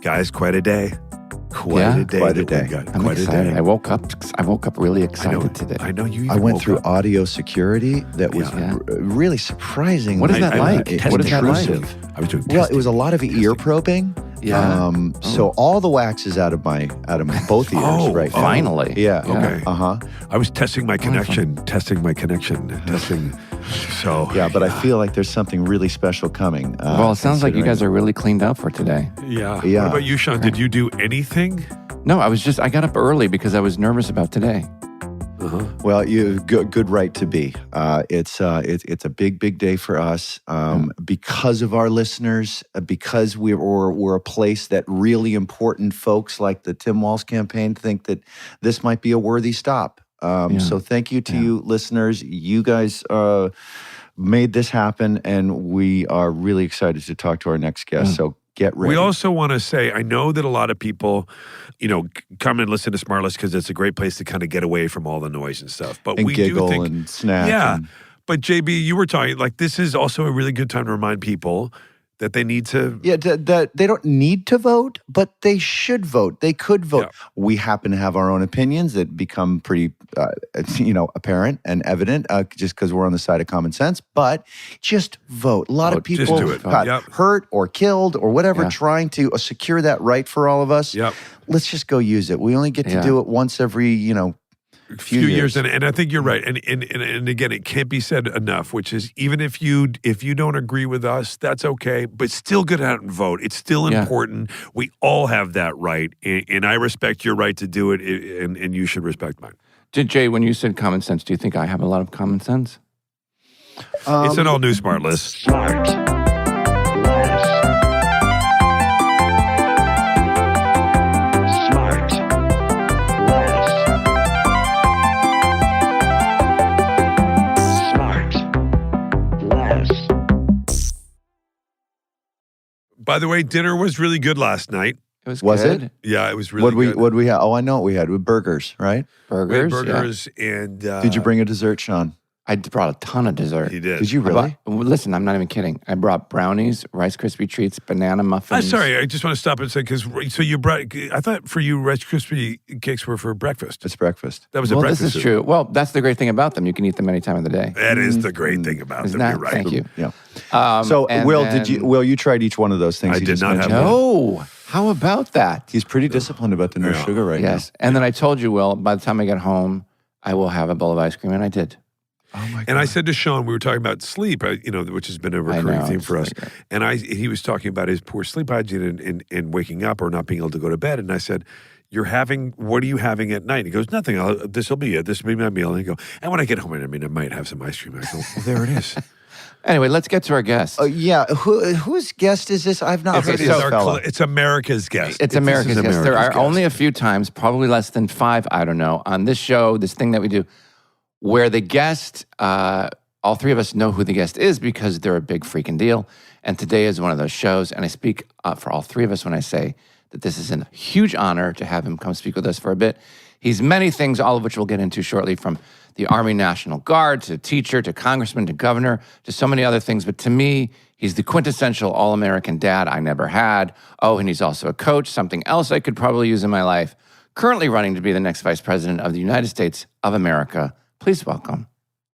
Guys, quite a day. Quite a day. I'm excited. I woke up really excited today. I know you. I went through audio security that was really surprising. What is that like? What is that like? I was doing Well, it was a lot of ear probing. Yeah. So all the wax is out of my both ears right now. Finally. Yeah. Okay. Uh-huh. I was testing my connection. So Yeah, but I feel like there's something really special coming. Well, it sounds like you guys are really cleaned up for today. Yeah. Yeah. What about you, Sean? Did you do anything? No, I got up early because I was nervous about today. Well, you good right to be. It's a big day for us because of our listeners, because we're a place that really important folks like the Tim Walz campaign think that this might be a worthy stop. So thank you to you listeners. You guys made this happen, and we are really excited to talk to our next guest. So get ready. We also want to say, I know that a lot of people, come and listen to SmartLess because it's a great place to kind of get away from all the noise and stuff. But and we giggle do think, and snap. yeah. and- But JB, you were talking like this is also a really good time to remind people that they need to. Yeah, that they don't need to vote, but they should vote. They could vote. Yeah. We happen to have our own opinions that become pretty, apparent and evident just because we're on the side of common sense. But just vote. A lot of people Just do it. got hurt or killed or whatever trying to secure that right for all of us. Yep. Let's just go use it. We only get to do it once every, few years. And I think you're right. And again, it can't be said enough, which is even if you don't agree with us, that's okay, but still get out and vote. It's still important. We all have that right. And I respect your right to do it, and you should respect mine. Jay, when you said common sense, do you think I have a lot of common sense? It's an all-new SmartLess. By the way, dinner was really good last night. It was Was good. it? Yeah, it was really good. What'd we have? Oh, I know what we had. With burgers, right? Burgers. Burgers and... Did you bring a dessert, Sean? I brought a ton of dessert. He did. Did you really? Listen, I'm not even kidding. I brought brownies, Rice Krispie treats, banana muffins. Sorry, I just want to stop and say, so you brought, I thought for you, Rice Krispie cakes were for breakfast. It's breakfast. That was a Well, breakfast. this is true. Well, that's the great thing about them. You can eat them any time of the day. That is the great thing about Isn't them. that? You're right. Thank you. Yeah. So, and Will, then- you tried each one of those things? I he did just not have mentioned? one. No. How about that? He's pretty disciplined about the no sugar right Yes. And then I told you, Will, by the time I get home, I will have a bowl of ice cream, and I did. now. Oh my God. And I said to Sean, we were talking about sleep, which has been a recurring theme for us. Great. And he was talking about his poor sleep hygiene and waking up or not being able to go to bed. And I said, what are you having at night? He goes, nothing. This will be it. This will be my meal. And he goes, and when I get home, I might have some ice cream. I go, well, there it is. Anyway, let's get to our guest. Yeah. Whose guest is this? I've not heard of this fella. It's America's guest. It's America's guest. There are only a few times, probably less than 5, I don't know, on this show, this thing that we do, where the guest, all three of us know who the guest is because they're a big freaking deal. And today is one of those shows. And I speak for all three of us when I say that this is a huge honor to have him come speak with us for a bit. He's many things, all of which we'll get into shortly, from the Army National Guard to teacher to congressman to governor to so many other things. But to me, he's the quintessential all-American dad I never had. Oh, and he's also a coach, something else I could probably use in my life. Currently running to be the next vice president of the United States of America. Please welcome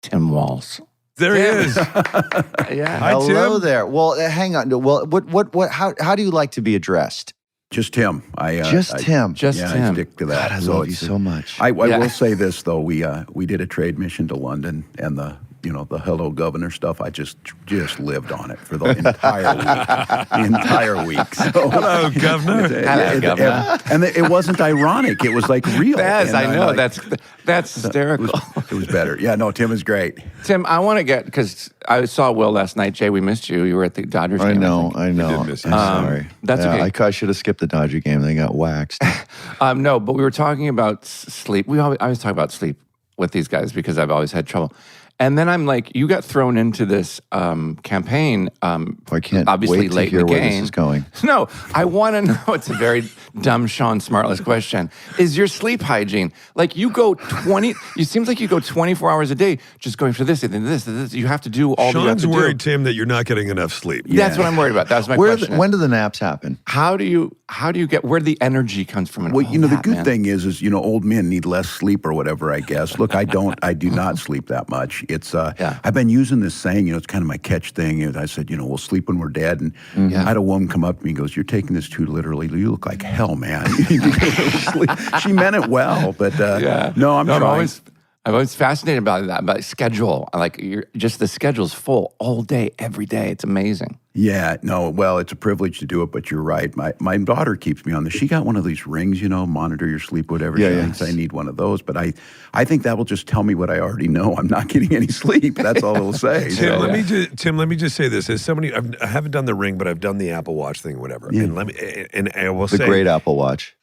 Tim Walz. There he is. Yeah. Hi, Hello Tim. there. Well, hang on. Well, how do you like to be addressed? Just Tim. Tim. I stick to that. God, I love you so much. I will say this though: we did a trade mission to London, and the hello governor stuff. I just lived on it for the entire week. So, Hello, Governor. Hello, Governor. And it wasn't ironic. It was like real. Yes, And I know. like, That's hysterical. it was better. Yeah, no, Tim is great. Tim, I want to get, because I saw Will last night. Jay, we missed you. You were at the Dodgers game. I know. did miss you. I'm sorry. That's okay. I should have skipped the Dodger game. They got waxed. No, but we were talking about sleep. I always talk about sleep with these guys because I've always had trouble. And then I'm like, you got thrown into this campaign. I can't obviously wait to late hear in the where game. this is going. No, I want to know. It's a very dumb Sean SmartLess question. Is your sleep hygiene like you go 20? It seems like you go 24 hours a day, just going for this and then this and this. You have to do all. Sean's that you have to worried, Tim, that you're not getting enough sleep. That's what I'm worried about. That's my question. When do the naps happen? How do you get where the energy comes from? Well, the good thing is old men need less sleep or whatever, I guess. Look, I do not sleep that much. It's I've been using this saying, it's kind of my catch thing. And I said, we'll sleep when we're dead. And I had a woman come up to me and goes, "You're taking this too literally. You look like hell, man. You need to get a little sleep." She meant it well, but no, I'm trying. I'm always fascinated about that, about schedule. Like the schedule's full all day, every day. It's amazing. Yeah, no, well, it's a privilege to do it, but you're right. My daughter keeps me on this. She got one of these rings, monitor your sleep, whatever. She thinks I need one of those, but I think that will just tell me what I already know. I'm not getting any sleep. That's all it'll say. Tim, let me just say this. As somebody, I haven't done the ring, but I've done the Apple Watch thing, whatever. Yeah. And I will say The great Apple Watch.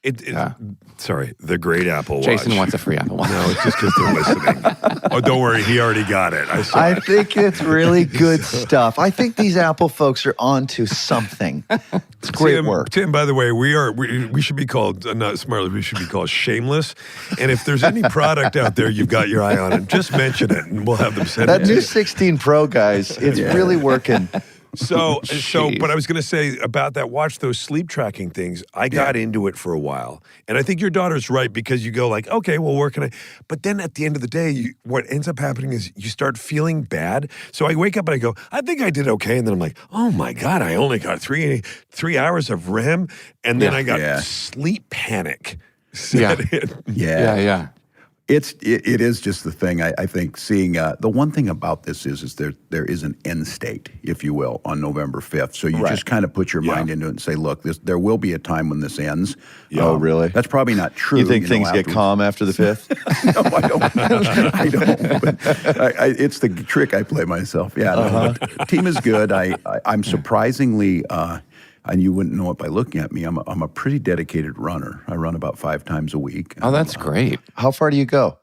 Sorry, the great Apple Watch. Jason wants a free Apple Watch. No, it's just because they're listening. Oh, don't worry, he already got it. I think it's really good stuff. I think these Apple folks are on to something. It's great work. Tim, by the way, we should be called, not SmartLess, we should be called Shameless. And if there's any product out there you've got your eye on, and just mention it, and we'll have them send it That to new you. 16 Pro, guys, it's really working. So, but I was going to say about that watch, those sleep tracking things, I got into it for a while. And I think your daughter's right because you go like, okay, well, where can I? But then at the end of the day, what ends up happening is you start feeling bad. So I wake up and I go, I think I did okay. And then I'm like, oh my God, I only got 3 hours of REM. And then I got sleep panic. Yeah. It is just the thing. I think seeing the one thing about this is there is an end state, if you will, on November 5th. So you just kind of put your mind into it and say, look, there will be a time when this ends. Oh, really? That's probably not true. You think things get calm after the 5th? No, I don't. I don't. But it's the trick I play myself. Yeah, no, but team is good. I'm surprisingly. And you wouldn't know it by looking at me. I'm a pretty dedicated runner. I run about 5 times a week. Oh, that's great. How far do you go?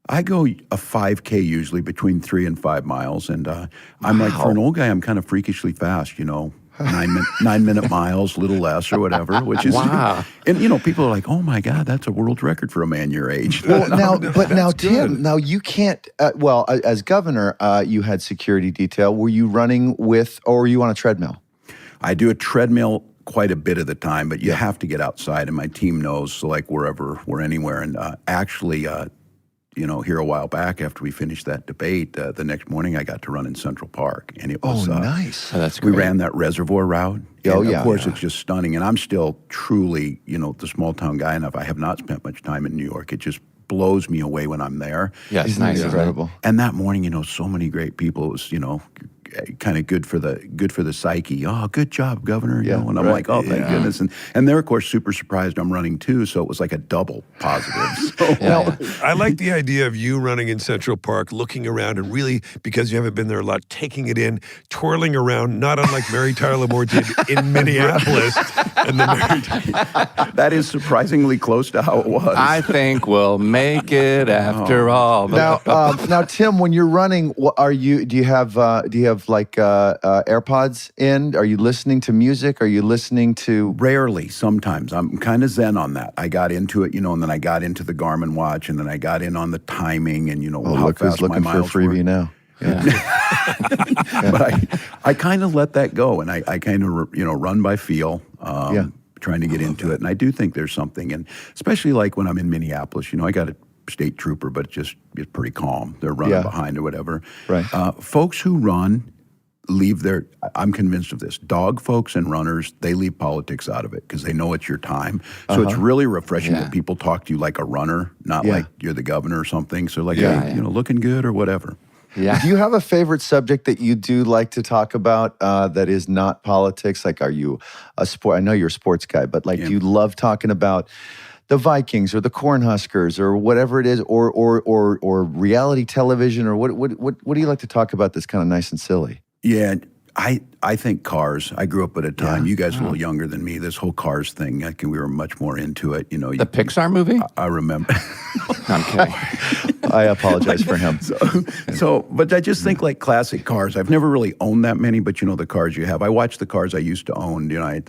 I go a 5K usually between 3 and 5 miles. And I'm like, for an old guy, I'm kind of freakishly fast, 9-minute miles, a little less or whatever, which is, and people are like, oh my God, that's a world record for a man your age. Well, now, Tim, now you can't, as governor, you had security detail. Were you running with, or were you on a treadmill? I do a treadmill quite a bit of the time, but you have to get outside, and my team knows, so like wherever we're anywhere. And actually, here a while back after we finished that debate, the next morning I got to run in Central Park, and it was nice. That's great. We ran that reservoir route. Of course, it's just stunning, and I'm still truly, the small town guy enough. I have not spent much time in New York. It just blows me away when I'm there. Yeah, it's nice, incredible. And that morning, so many great people. It was, kind of good for the psyche. Oh, good job, Governor. And I'm like, oh, thank goodness. And they're of course super surprised I'm running too. So it was like a double positive. I like the idea of you running in Central Park, looking around, and really, because you haven't been there a lot, taking it in, twirling around, not unlike Mary Tyler Moore did in Minneapolis. That is surprisingly close to how it was. I think we'll make it after all. Now, Tim, when you're running, do you have like AirPods in? Are you listening to music? Are you listening to? Rarely, sometimes. I'm kind of zen on that. I got into it, and then I got into the Garmin watch, and then I got in on the timing and, how look fast who's my looking for a miles freebie were. now. Yeah. But I kind of let that go, and I kind of, run by feel, trying to get into it. And I do think there's something, and especially like when I'm in Minneapolis, I got a state trooper, but it's pretty calm. They're running behind or whatever. Right. Folks who run leave I'm convinced of this, dog folks and runners, they leave politics out of it because they know it's your time. So it's really refreshing that people talk to you like a runner, not like you're the governor or something. So like, hey, looking good or whatever. Yeah. Do you have a favorite subject that you do like to talk about that is not politics? Like, are you a sport? I know you're a sports guy, but like, do you love talking about the Vikings or the Cornhuskers or whatever it is, or reality television, or what do you like to talk about that's kind of nice and silly? Yeah, I think Cars. I grew up at a time. You guys are a little younger than me. This whole Cars thing. I think we were much more into it. You know, the Pixar movie. I remember. No, I'm kidding. I apologize for him. But I just think like classic cars. I've never really owned that many, but you know the cars you have. I watched the cars I used to own. You know, I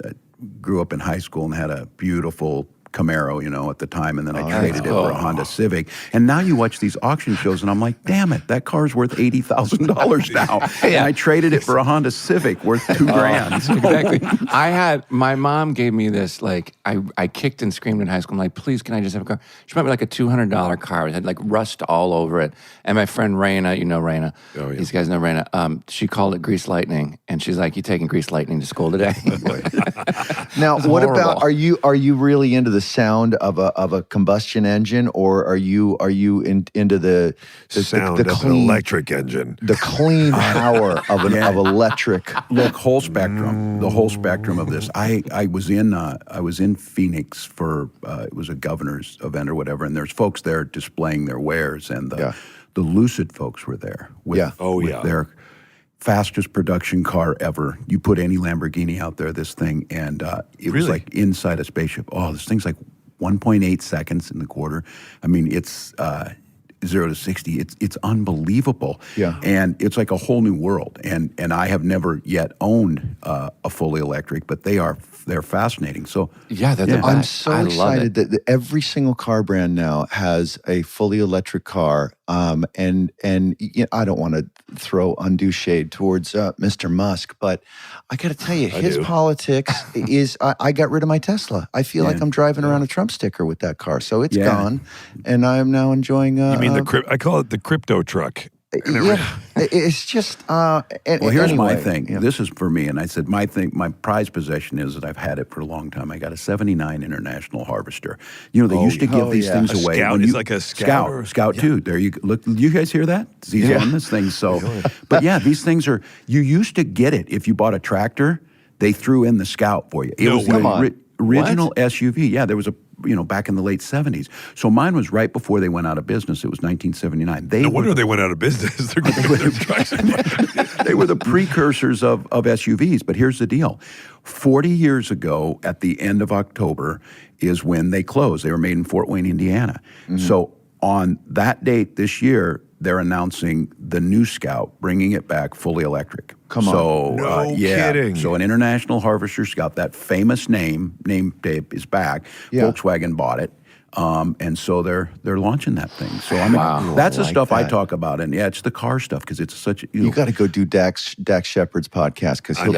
grew up in high school and had a beautiful Camaro, you know, at the time, and then I traded it for a Honda Civic. And now you watch these auction shows, and I'm like, damn it, that car's worth $80,000 now. And I traded it for a Honda Civic worth $2,000. Exactly. My mom gave me this, like, I kicked and screamed in high school. I'm like, please, can I just have a car? She bought me like a $200 car. It had like rust all over it. And my friend Raina, you know Raina. Oh, yeah. These guys know Raina. She called it Grease Lightning. And she's like, you taking Grease Lightning to school today? Now, what about, are you really into the sound of a combustion engine, or are you into the sound of an electric engine, the clean power of electric? Look, whole spectrum, the whole spectrum of this. I was in Phoenix for it was a governor's event or whatever, and there's folks there displaying their wares, and the Lucid folks were there with their fastest production car ever. You put any Lamborghini out there, this thing, and it was like inside a spaceship. Oh, this thing's like 1.8 seconds in the quarter. I mean, it's 0 to 60. It's unbelievable. Yeah. And it's like a whole new world. And I have never yet owned a fully electric, but they're fascinating. So yeah, they're the best. I'm so excited that every single car brand now has a fully electric car. And you know, I don't want to throw undue shade towards Mr. Musk, but I got to tell you, his politics is, I got rid of my Tesla. I feel like I'm driving around a Trump sticker with that car. So it's gone, and I am now enjoying... you mean I call it the crypto truck. It's just... well, here's my thing. Yeah. This is for me, and I said my prized possession is that I've had it for a long time. I got a 79 International Harvester. You know, they used to give these things away. Scout is like a Scout. Scout too. There you go. Look, you guys hear that? He's on this thing. So, but yeah, these things are, you used to get it if you bought a tractor, they threw in the Scout for you. It was the original SUV. Yeah, there was a, you know, back in the late 70s. So mine was right before they went out of business. It was 1979. No wonder they went out of business. They're going to their trucks. They were the precursors of SUVs. But here's the deal. 40 years ago, at the end of October, is when they closed. They were made in Fort Wayne, Indiana. Mm-hmm. So on that date this year, they're announcing the new Scout, bringing it back fully electric. Come on. No kidding. So an International Harvester Scout, that famous name tape is back. Yeah. Volkswagen bought it. And so they're launching that thing. So I mean, that's the stuff I talk about. And it's the car stuff, because it's such a, you got to go do Dax Shepard's podcast, because he'll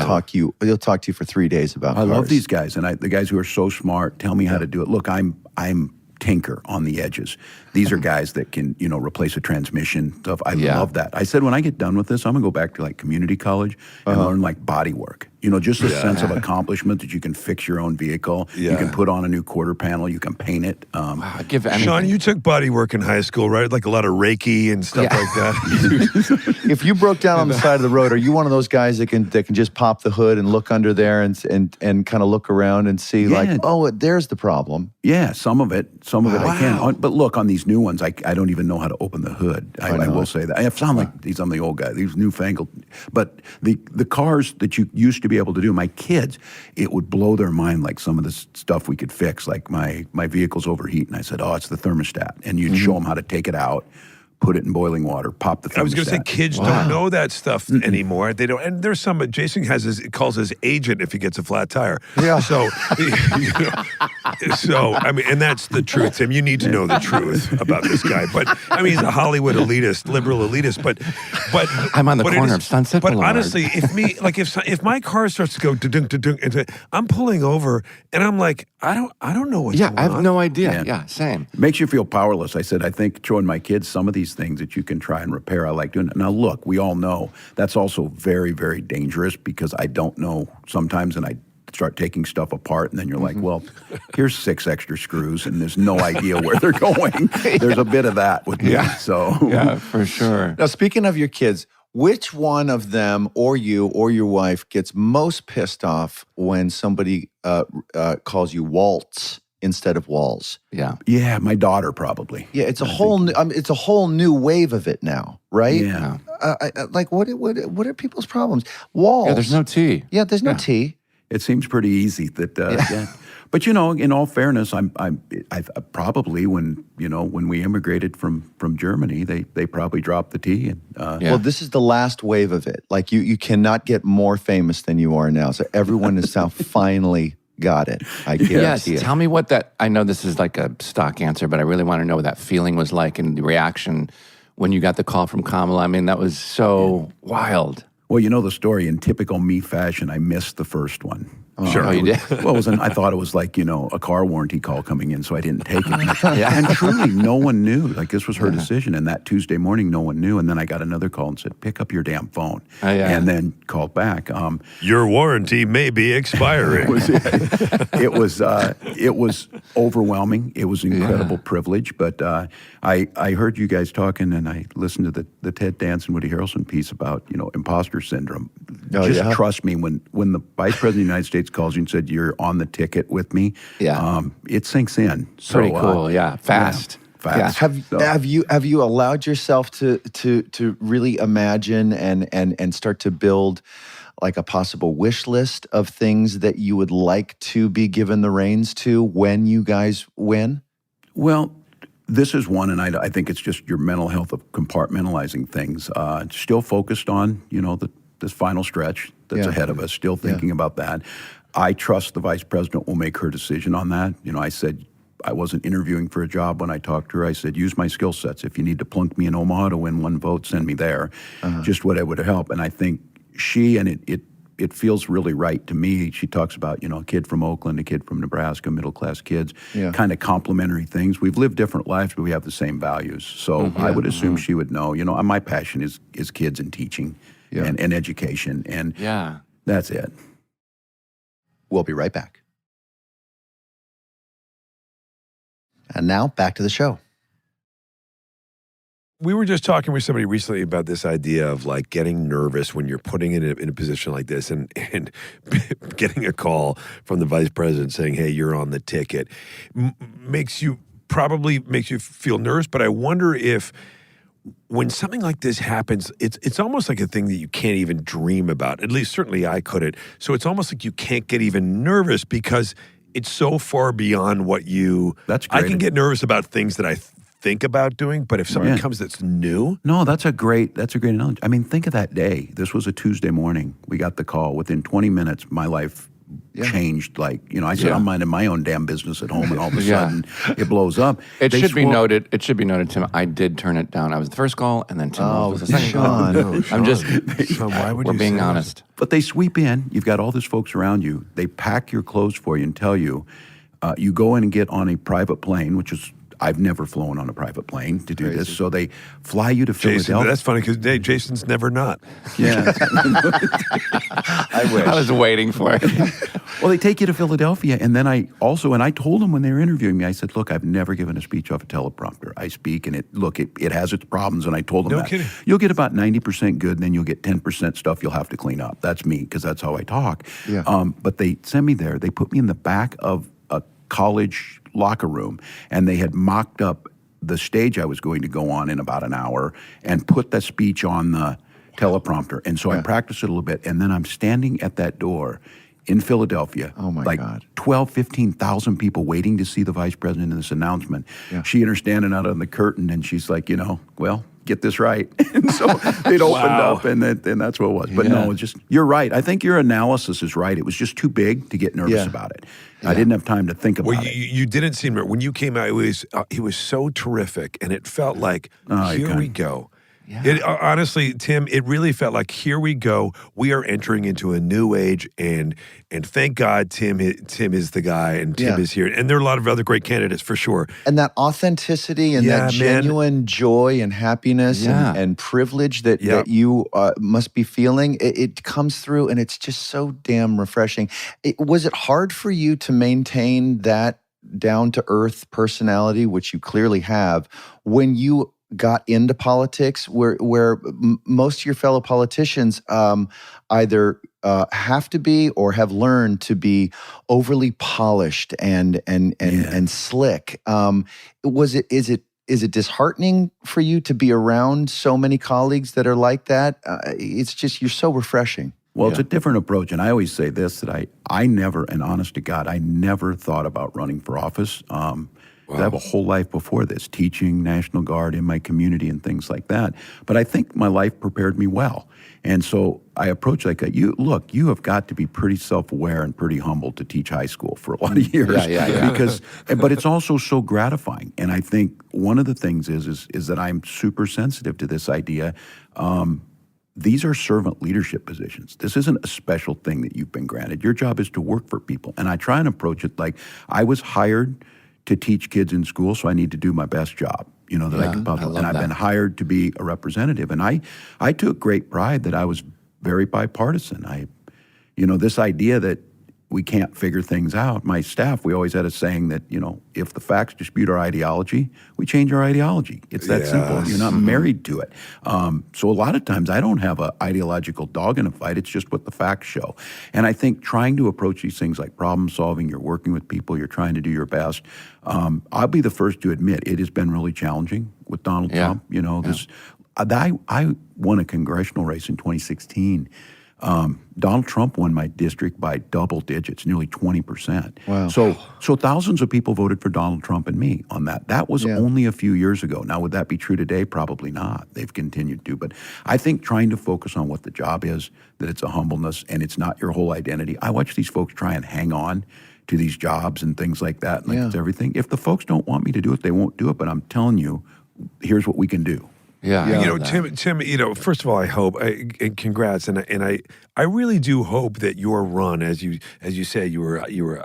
talk to you for 3 days about cars. I love these guys, and the guys who are so smart tell me how to do it. Look, I'm tinker on the edges. These are guys that can, you know, replace a transmission stuff. I love that. I said, when I get done with this, I'm gonna go back to like community college and learn like body work. You know, just a sense of accomplishment that you can fix your own vehicle. Yeah. You can put on a new quarter panel. You can paint it. Sean, you took body work in high school, right? Like a lot of Reiki and stuff like that. If you broke down on the side of the road, are you one of those guys that can just pop the hood and look under there and kind of look around and see like, oh, there's the problem? Yeah, some of it I can. But look, on these new ones, I don't even know how to open the hood. I will say that. I sound like I'm the old guy. These newfangled. But the cars that you used to be able to do, my kids, it would blow their mind, like some of the stuff we could fix. Like my vehicle's overheat, and I said, oh, it's the thermostat. And you'd show them how to take it out, put it in boiling water, pop the thermostat. I was going to say, kids don't know that stuff anymore. They don't. And there's some, Jason calls his agent if he gets a flat tire. Yeah. So, I mean, and that's the truth, Tim. You need to know the truth about this guy. But, I mean, he's a Hollywood elitist, liberal elitist, but I'm on the corner of Sunset But Boulevard. honestly, if my car starts to go da-dunk, da-dunk, I'm pulling over, and I'm like, I don't know what's going on. I have no idea. Yeah, same. It makes you feel powerless. I said, I think showing my kids some of these things that you can try and repair, I like doing it. Now, look, we all know that's also very, very dangerous, because I don't know sometimes, and I start taking stuff apart, and then you're like, well, here's 6 extra screws, and there's no idea where they're going. There's a bit of that with me. So yeah, for sure. Now, speaking of your kids, which one of them, or you or your wife, gets most pissed off when somebody calls you Waltz instead of Walz. Yeah, my daughter probably. Yeah, it's a whole new wave of it now, right? Yeah. Like what are people's problems? Walz. Yeah, there's no T. Yeah, there's no T. It seems pretty easy that. But in all fairness, I probably when we immigrated from Germany, they probably dropped the T. And Well, this is the last wave of it. Like you cannot get more famous than you are now. So everyone has now finally got it. I guarantee it. Tell me what that. I know this is like a stock answer, but I really want to know what that feeling was like and the reaction when you got the call from Kamala. I mean, that was so wild. Well, you know the story. In typical me fashion, I missed the first one. Sure. Oh, you did? Well, I thought it was like, a car warranty call coming in, so I didn't take it. And truly, no one knew. Like, this was her decision. And that Tuesday morning, no one knew. And then I got another call and said, pick up your damn phone. And then called back. Your warranty may be expiring. It was overwhelming. It was incredible privilege. But I heard you guys talking, and I listened to the Ted Danson, Woody Harrelson piece about, imposter syndrome. Trust me, when the Vice President of the United States calls you and said, you're on the ticket with me, it sinks in. So, pretty cool, fast. Fast. Have you allowed yourself to really imagine and start to build like a possible wish list of things that you would like to be given the reins to when you guys win? Well, this is one, and I think it's just your mental health of compartmentalizing things. Still focused on, this final stretch that's ahead of us, still thinking about that. I trust the vice president will make her decision on that. I said I wasn't interviewing for a job when I talked to her. I said, use my skill sets. If you need to plunk me in Omaha to win one vote, send me there. Just whatever to help. And I think it feels really right to me. She talks about, a kid from Oakland, a kid from Nebraska, middle-class kids, kind of complementary things. We've lived different lives, but we have the same values. So I would assume she would know. My passion is kids and teaching and education. And that's it. We'll be right back. And now, back to the show. We were just talking with somebody recently about this idea of like getting nervous when you're putting in a position like this and getting a call from the vice president saying, hey, you're on the ticket. Probably makes you feel nervous, but I wonder if when something like this happens, it's almost like a thing that you can't even dream about. At least certainly I couldn't. So it's almost like you can't get even nervous because it's so far beyond what you... That's great. I can get nervous about things that I think about doing, but if something comes that's new... No, that's a great analogy. I mean, think of that day. This was a Tuesday morning. We got the call. Within 20 minutes, my life changed. Like, I said, I'm minding my own damn business at home, and all of a sudden, it blows up. It should be noted, Tim, I did turn it down. I was the first call, and then Tim was the second call. I'm just... why would we're you being say honest. That? But they sweep in. You've got all these folks around you. They pack your clothes for you and tell you, you go in and get on a private plane, which is... I've never flown on a private plane to do this, so they fly you to Philadelphia. That's funny because Jason's never not. Yeah, I wish. I was waiting for it. Well, they take you to Philadelphia, and then I told them when they were interviewing me, I said, look, I've never given a speech off a teleprompter. I speak, and it has its problems, and I told them No kidding. You'll get about 90% good, and then you'll get 10% stuff you'll have to clean up. That's me, because that's how I talk. Yeah. But they sent me there. They put me in the back of a college locker room, and they had mocked up the stage I was going to go on in about an hour and put the speech on the teleprompter. And so I practiced it a little bit, and then I'm standing at that door in Philadelphia. Oh my God. 12, 15,000 people waiting to see the vice president in this announcement. Yeah. She and her standing out on the curtain, and she's like, well, get this right. And so they'd opened up, and that's what it was. But no, it's just, you're right. I think your analysis is right. It was just too big to get nervous about it. I didn't have time to think about it. You didn't seem, when you came out, he was so terrific, and it felt like, here we go. Yeah. Honestly, Tim, it really felt like, here we go. We are entering into a new age, and thank God Tim is the guy, and Tim is here. And there are a lot of other great candidates, for sure. And that authenticity and that genuine joy and happiness and privilege that you must be feeling, it comes through, and it's just so damn refreshing. Was it hard for you to maintain that down-to-earth personality, which you clearly have, when you got into politics, where most of your fellow politicians either have to be or have learned to be overly polished and slick. Is it disheartening for you to be around so many colleagues that are like that? It's just, you're so refreshing. Well, it's a different approach. And I always say this, that I never, and honest to God, I never thought about running for office. I have a whole life before this, teaching National Guard in my community and things like that. But I think my life prepared me well. And so I approach like, you have got to be pretty self-aware and pretty humble to teach high school for a lot of years. Because, but it's also so gratifying. And I think one of the things is that I'm super sensitive to this idea. These are servant leadership positions. This isn't a special thing that you've been granted. Your job is to work for people. And I try and approach it like I was hired to teach kids in school, so I need to do my best job, that I can possibly. And I've been hired to be a representative. And I took great pride that I was very bipartisan. This idea that we can't figure things out. My staff, we always had a saying that, if the facts dispute our ideology, we change our ideology. It's that simple. You're not married to it. So a lot of times I don't have an ideological dog in a fight. It's just what the facts show. And I think trying to approach these things like problem solving, you're working with people, you're trying to do your best. I'll be the first to admit it has been really challenging with Donald Trump. I won a congressional race in 2016. Donald Trump won my district by double digits, nearly 20%. Wow. So thousands of people voted for Donald Trump and me on that. That was only a few years ago. Now, would that be true today? Probably not. They've continued to. But I think trying to focus on what the job is, that it's a humbleness and it's not your whole identity. I watch these folks try and hang on to these jobs and things like that, and it's everything. If the folks don't want me to do it, they won't do it. But I'm telling you, here's what we can do. Tim, first of all, I hope, and congrats, and I really do hope that your run, as you say, you were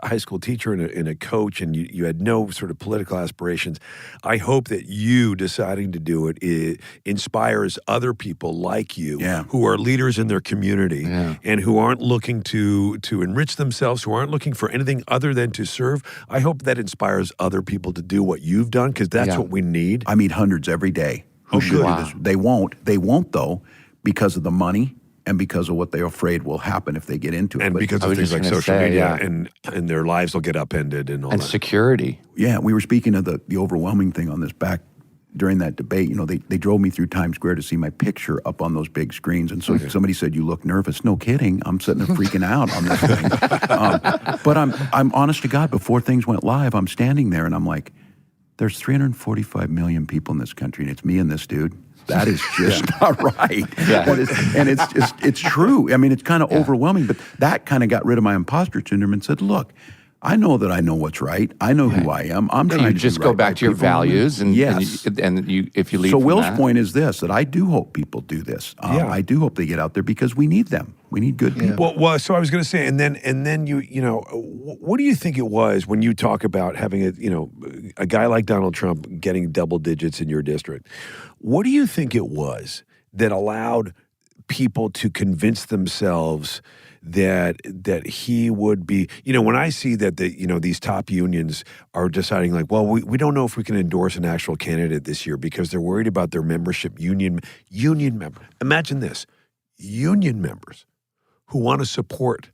a high school teacher and a coach, and you had no sort of political aspirations. I hope that you deciding to do it inspires other people like you who are leaders in their community and who aren't looking to enrich themselves, who aren't looking for anything other than to serve. I hope that inspires other people to do what you've done, because that's what we need. I meet hundreds every day. Who should do this? They won't though, because of the money and because of what they're afraid will happen if they get into it. And because of things like social media and their lives will get upended and all that. And security. Yeah, we were speaking of the overwhelming thing on this back during that debate. They drove me through Times Square to see my picture up on those big screens. And so somebody said, "You look nervous." No kidding. I'm sitting there freaking out on this thing. But I'm honest to God, before things went live, I'm standing there and I'm like, there's 345 million people in this country, and it's me and this dude. That is just not right. And it's true. I mean, it's kind of overwhelming, but that kind of got rid of my imposter syndrome and said, look, I know that I know what's right. I know who I am. I'm trying to just go back to your values, and if you leave. So Will's point is this: that I do hope people do this. I do hope they get out there because we need them. We need good people. Well, so I was going to say, and then what do you think it was when you talk about having a guy like Donald Trump getting double digits in your district? What do you think it was that allowed people to convince themselves that he would be, when I see that these top unions are deciding like, well, we don't know if we can endorse an actual candidate this year because they're worried about their membership, union member. Imagine this, union members who want to support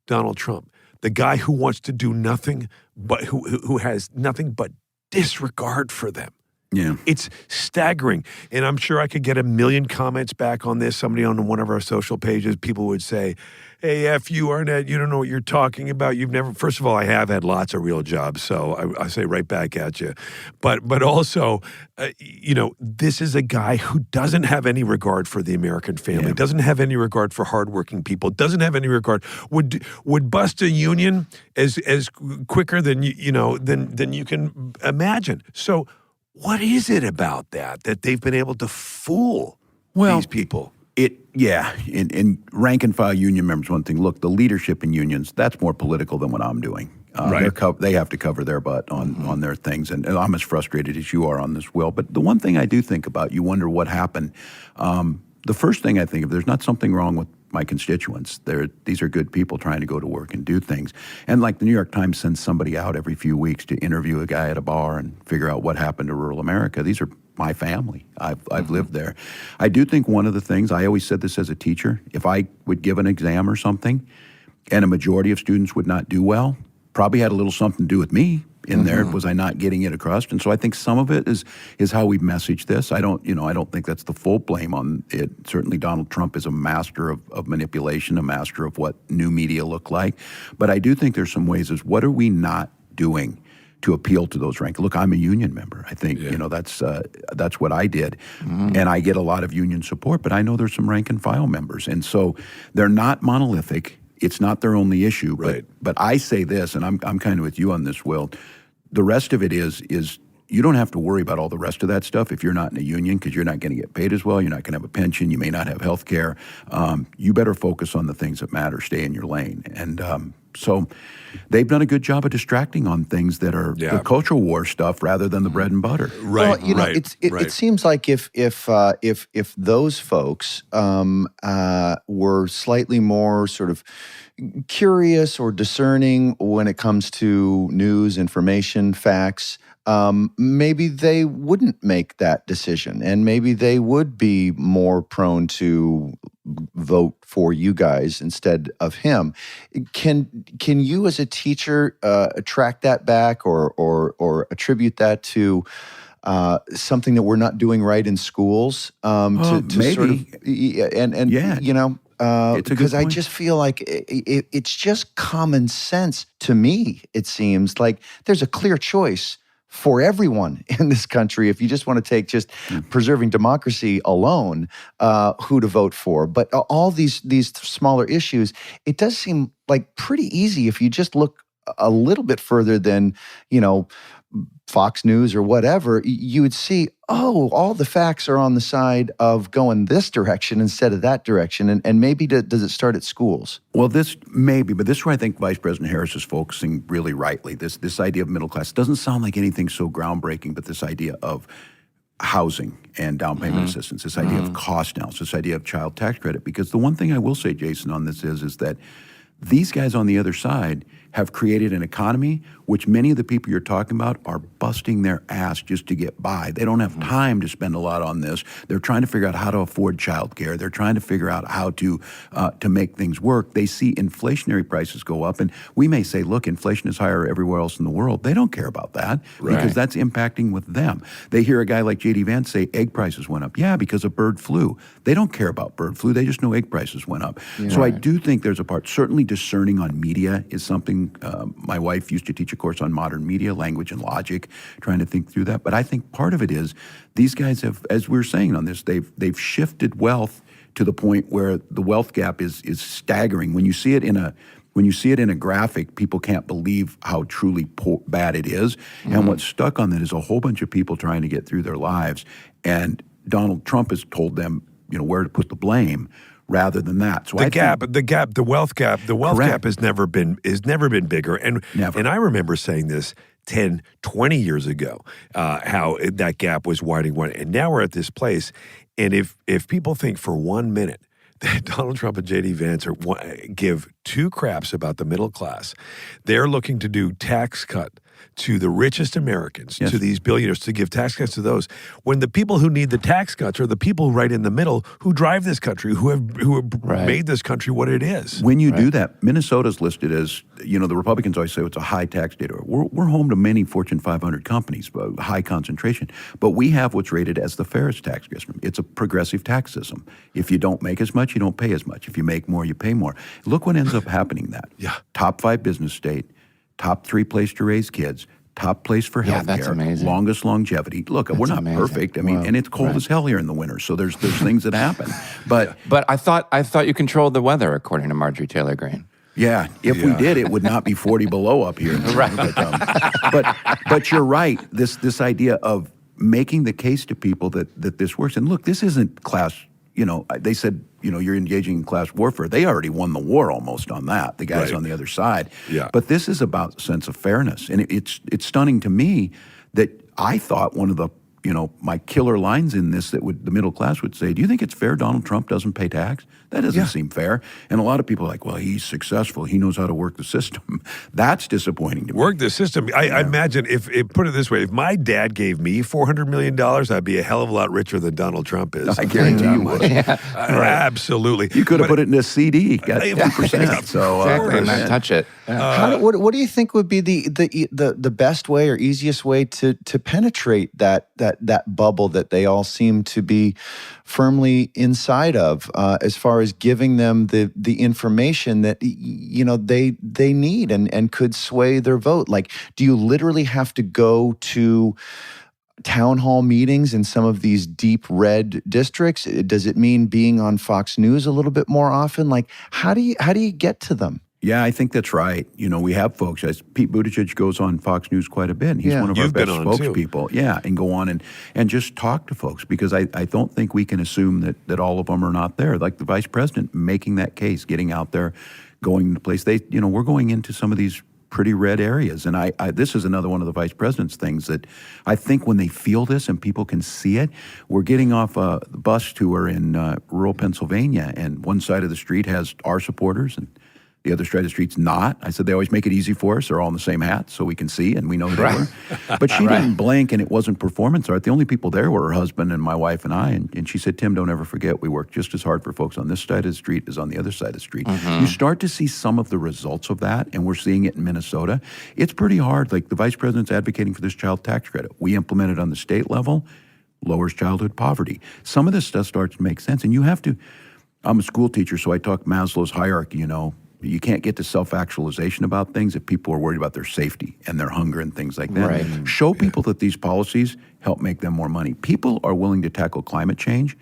Donald Trump, the guy who wants to do nothing but who has nothing but disregard for them. Yeah. It's staggering. And I'm sure I could get a million comments back on this. Somebody on one of our social pages, people would say, hey, F you, Arnett, you don't know what you're talking about. You've never, first of all, I have had lots of real jobs, so I say right back at you. But also, this is a guy who doesn't have any regard for the American family, doesn't have any regard for hardworking people, doesn't have any regard, would bust a union as quicker than than you can imagine. So what is it about that they've been able to fool these people? And rank and file union members, one thing. Look, the leadership in unions, that's more political than what I'm doing. Right. They have to cover their butt on their things, and I'm as frustrated as you are on this, Will. But the one thing I do think about, you wonder what happened. The first thing I think of, there's not something wrong with my constituents. These are good people trying to go to work and do things. And like the New York Times sends somebody out every few weeks to interview a guy at a bar and figure out what happened to rural America. These are my family. I've lived there. I do think one of the things, I always said this as a teacher, if I would give an exam or something and a majority of students would not do well, probably had a little something to do with me in there. Was I not getting it across? And so I think some of it is how we message this. I don't think that's the full blame on it. Certainly Donald Trump is a master of manipulation, a master of what new media look like. But I do think there's some ways is what are we not doing to appeal to those ranks? Look, I'm a union member. I think, that's what I did. And I get a lot of union support, but I know there's some rank and file members. And so they're not monolithic. It's not their only issue. Right. But I say this, and I'm kind of with you on this, Will. The rest of it is you don't have to worry about all the rest of that stuff if you're not in a union, because you're not going to get paid as well. You're not going to have a pension. You may not have health care. You better focus on the things that matter. Stay in your lane. And so they've done a good job of distracting on things that are the cultural war stuff rather than the bread and butter. Right. Well, it seems like if those folks were slightly more sort of curious or discerning when it comes to news, information, facts, maybe they wouldn't make that decision, and maybe they would be more prone to vote for you guys instead of him. Can you as a teacher track that back or attribute that to something that we're not doing right in schools? To maybe. Sort of, because I just feel like it's just common sense to me. It seems like there's a clear choice for everyone in this country if you just want to take just preserving democracy alone, who to vote for. But all these smaller issues, it does seem like pretty easy if you just look a little bit further than, Fox News or whatever, you would see, all the facts are on the side of going this direction instead of that direction. And maybe does it start at schools? Well, this maybe, but this is where I think Vice President Harris is focusing really rightly. This idea of middle class doesn't sound like anything so groundbreaking, but this idea of housing and down payment assistance, this idea of cost analysis, this idea of child tax credit. Because the one thing I will say, Jason, on this is that these guys on the other side have created an economy which many of the people you're talking about are busting their ass just to get by. They don't have time to spend a lot on this. They're trying to figure out how to afford childcare. They're trying to figure out how to make things work. They see inflationary prices go up, and we may say, look, inflation is higher everywhere else in the world. They don't care about that because that's impacting with them. They hear a guy like J.D. Vance say egg prices went up. Yeah, because of bird flu. They don't care about bird flu. They just know egg prices went up. So I do think there's a part, certainly discerning on media is something. My wife used to teach a course on modern media, language and logic, trying to think through that. But I think part of it is these guys have, as we were saying on this, they've shifted wealth to the point where the wealth gap is staggering. When you see it in a graphic, people can't believe how truly bad it is. And what's stuck on that is a whole bunch of people trying to get through their lives. And Donald Trump has told them, where to put the blame. Rather than that, so the wealth gap has never been bigger, and I remember saying this 10, 20 years ago, how that gap was widening, and now we're at this place, and if people think for 1 minute that Donald Trump and J.D. Vance give two craps about the middle class, they're looking to do tax cut to the richest Americans, to these billionaires, to give tax cuts to those, when the people who need the tax cuts are the people right in the middle who drive this country, who have made this country what it is. When you do that, Minnesota's listed as, the Republicans always say it's a high tax state. We're home to many Fortune 500 companies, high concentration, but we have what's rated as the fairest tax system. It's a progressive tax system. If you don't make as much, you don't pay as much. If you make more, you pay more. Look what ends up happening top 5 business state, top 3 place to raise kids, top place for health care, longest longevity. Look, we're not perfect. I mean, and it's cold as hell here in the winter, so there's things that happen. But I thought you controlled the weather, according to Marjorie Taylor Greene. Yeah, if we did, it would not be 40 below up here. But you're right. This idea of making the case to people that this works. And look, this isn't class. They said, you're engaging in class warfare. They already won the war almost on that, the guys on the other side. Yeah. But this is about sense of fairness. And it's stunning to me that I thought one of the, my killer lines in this the middle class would say, do you think it's fair Donald Trump doesn't pay tax? That doesn't seem fair. And a lot of people are like, well, he's successful. He knows how to work the system. That's disappointing to me. Work the system. I imagine if put it this way, if my dad gave me $400 million, I'd be a hell of a lot richer than Donald Trump is. I guarantee you would. Absolutely. You could have put it in a CD, got 2%. So exactly, and not touch it. What do you think would be the best way or easiest way to penetrate that bubble that they all seem to be firmly inside of, as far as giving them the information that they need and could sway their vote? Like, do you literally have to go to town hall meetings in some of these deep red districts? Does it mean being on Fox News a little bit more often? Like, how do you get to them? Yeah, I think that's right. We have folks. As Pete Buttigieg goes on Fox News quite a bit. And he's one of our best spokespeople. Yeah, and go on and just talk to folks, because I don't think we can assume that all of them are not there. Like the vice president making that case, getting out there, going to place. We're going into some of these pretty red areas. And this is another one of the vice president's things that I think when they feel this and people can see it, we're getting off a bus tour in rural Pennsylvania, and one side of the street has our supporters and the other side of the street's not. I said, they always make it easy for us. They're all in the same hat, so we can see, and we know they were. But she didn't blink, and it wasn't performance art. The only people there were her husband and my wife and I. And she said, Tim, don't ever forget, we work just as hard for folks on this side of the street as on the other side of the street. You start to see some of the results of that, and we're seeing it in Minnesota. It's pretty hard. Like the vice president's advocating for this child tax credit. We implement it on the state level, lowers childhood poverty. Some of this stuff starts to make sense. And you have to, I'm a school teacher, so I talk Maslow's hierarchy, You can't get to self-actualization about things if people are worried about their safety and their hunger and things like that. Right. Show people that these policies help make them more money. People are willing to tackle climate change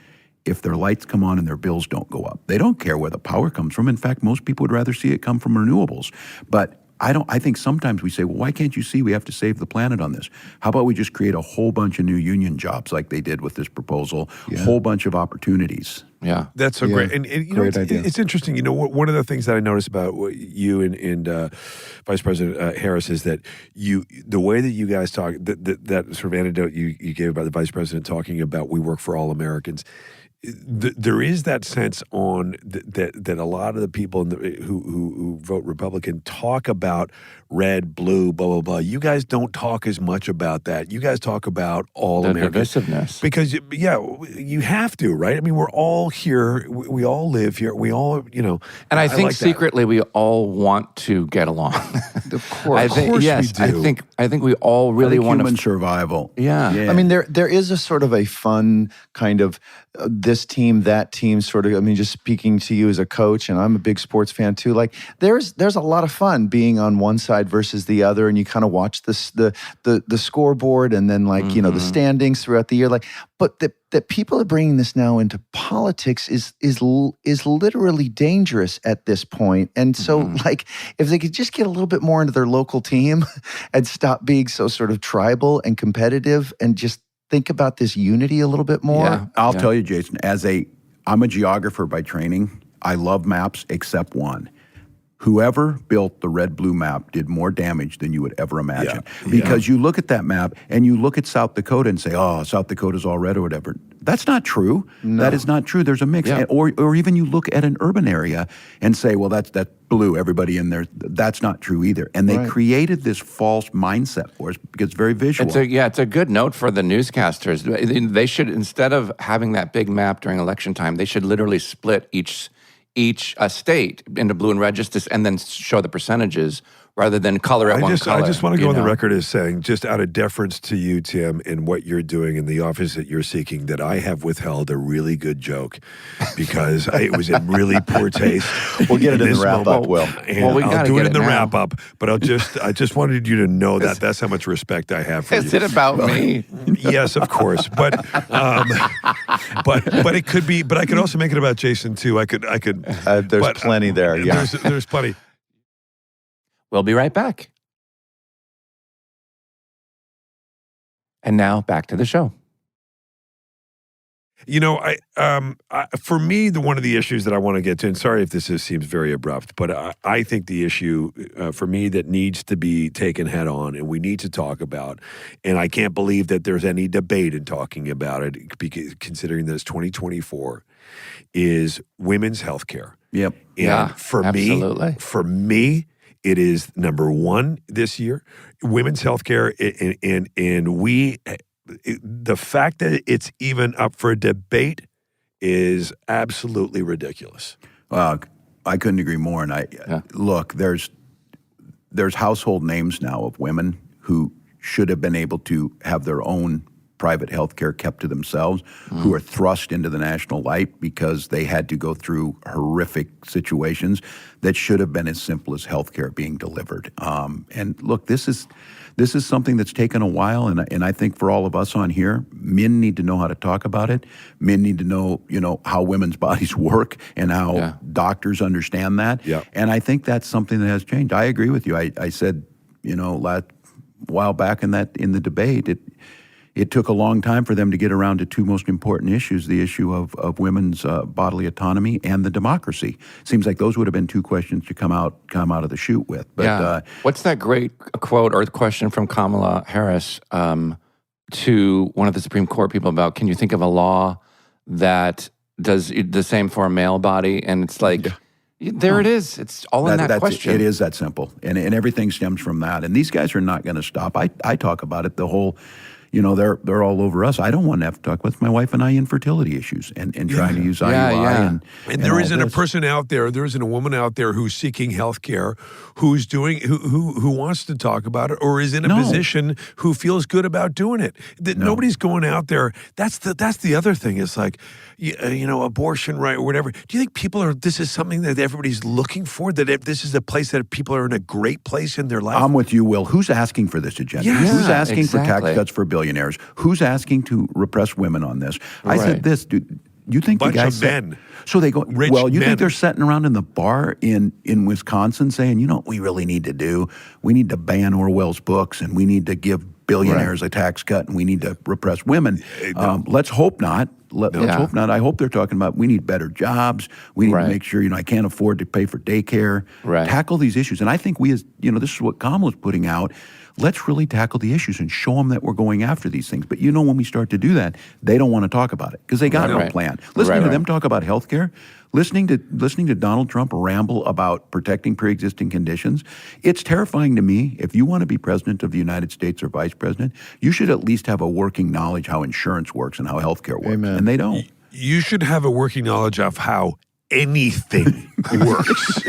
if their lights come on and their bills don't go up. They don't care where the power comes from. In fact, most people would rather see it come from renewables. But I think sometimes we say, well, why can't you see we have to save the planet on this? How about we just create a whole bunch of new union jobs like they did with this proposal, whole bunch of opportunities. Yeah. That's so great. And great idea. It's interesting. One of the things that I noticed about you and Vice President Harris is that the way that you guys talk, that sort of anecdote you gave about the Vice President talking about we work for all Americans, there is that sense on that a lot of the people who vote Republican talk about red, blue, blah, blah, blah. You guys don't talk as much about that. You guys talk about all Americans. Divisiveness. Because, you have to, right? I mean, we're all here. We all live here. We all, And I think like secretly we all want to get along. Of course. we do. I think we all really want human to. survival. Yeah. I mean, there is a sort of a fun kind of this team, that team sort of. I mean, just speaking to you as a coach, and I'm a big sports fan too. Like, there's a lot of fun being on one side versus the other, and you kind of watch the scoreboard, and then the standings throughout the year. Like, but that people are bringing this now into politics is literally dangerous at this point. And so, if they could just get a little bit more into their local team and stop being so sort of tribal and competitive, and just think about this unity a little bit more. Yeah. I'll tell you, Jason, I'm a geographer by training. I love maps except one. Whoever built the red-blue map did more damage than you would ever imagine. Because you look at that map and you look at South Dakota and say, oh, South Dakota's all red or whatever. That's not true. No. That is not true. There's a mix. Yeah. Or even you look at an urban area and say, well, that's blue, everybody in there. That's not true either. And they created this false mindset for us because it's very visual. It's a good note for the newscasters. They should, instead of having that big map during election time, they should literally split each state into blue and red, and then show the percentages rather than color it one color. I just want to go on the record as saying, just out of deference to you, Tim, and what you're doing in the office that you're seeking, that I have withheld a really good joke because it was in really poor taste. We'll get it in the wrap up, Will. I'll do it in the wrap up, but I just wanted you to know that that's how much respect I have for you. Is it about me? Yes, of course, but it could be. But I could also make it about Jason too. I could. There's plenty there. Yeah, there's plenty. We'll be right back. And now back to the show. For me, one of the issues that I want to get to, and sorry if seems very abrupt, but I think the issue for me that needs to be taken head on and we need to talk about, and I can't believe that there's any debate in talking about it, because considering that it's 2024, is women's health care. Yep. And for me, it is number one this year, women's health care, and we. The fact that it's even up for debate is absolutely ridiculous. I couldn't agree more. And look, there's household names now of women who should have been able to have their own private health care kept to themselves, who are thrust into the national light because they had to go through horrific situations that should have been as simple as health care being delivered. And look, this is something that's taken a while, and I think for all of us on here, men need to know how to talk about it. Men need to know, how women's bodies work and how doctors understand that. Yeah. And I think that's something that has changed. I agree with you. I said, a while back in the debate, it took a long time for them to get around to two most important issues, the issue of women's bodily autonomy and the democracy. Seems like those would have been two questions to come out of the chute with. But what's that great quote or question from Kamala Harris to one of the Supreme Court people about, can you think of a law that does the same for a male body? And it's like, there it is. It's all in that question. It is that simple. And everything stems from that. And these guys are not going to stop. I talk about it the whole... they're all over us. I don't want to have to talk with my wife and I infertility issues and trying to use IUI. And there isn't a person out there, there isn't a woman out there who's seeking health care, who's doing, who wants to talk about it, or is in a position who feels good about doing it. Nobody's going out there. That's the other thing. It's like, abortion, right, or whatever. Do you think this is something that everybody's looking for, that this is a place that people are in a great place in their life? I'm with you, Will. Who's asking for this agenda? Yes. Who's asking for tax cuts for billionaires? Who's asking to repress women on this? I said this, dude. You think bunch the guys of men? So they go. Rich well, you men. think they're sitting around in the bar in Wisconsin saying, what we really need to do? We need to ban Orwell's books, and we need to give billionaires a tax cut, and we need to repress women. Let's hope not. Let's hope not. I hope they're talking about we need better jobs. We need to make sure, I can't afford to pay for daycare. Right. Tackle these issues. And I think we, as this is what Kamala's putting out. Let's really tackle the issues and show them that we're going after these things. But when we start to do that, they don't want to talk about it because they got no plan. Listening to them talk about health care, listening to Donald Trump ramble about protecting pre-existing conditions, it's terrifying to me. If you want to be president of the United States or vice president, you should at least have a working knowledge how insurance works and how health care works. Amen. And they don't. You should have a working knowledge of how anything works.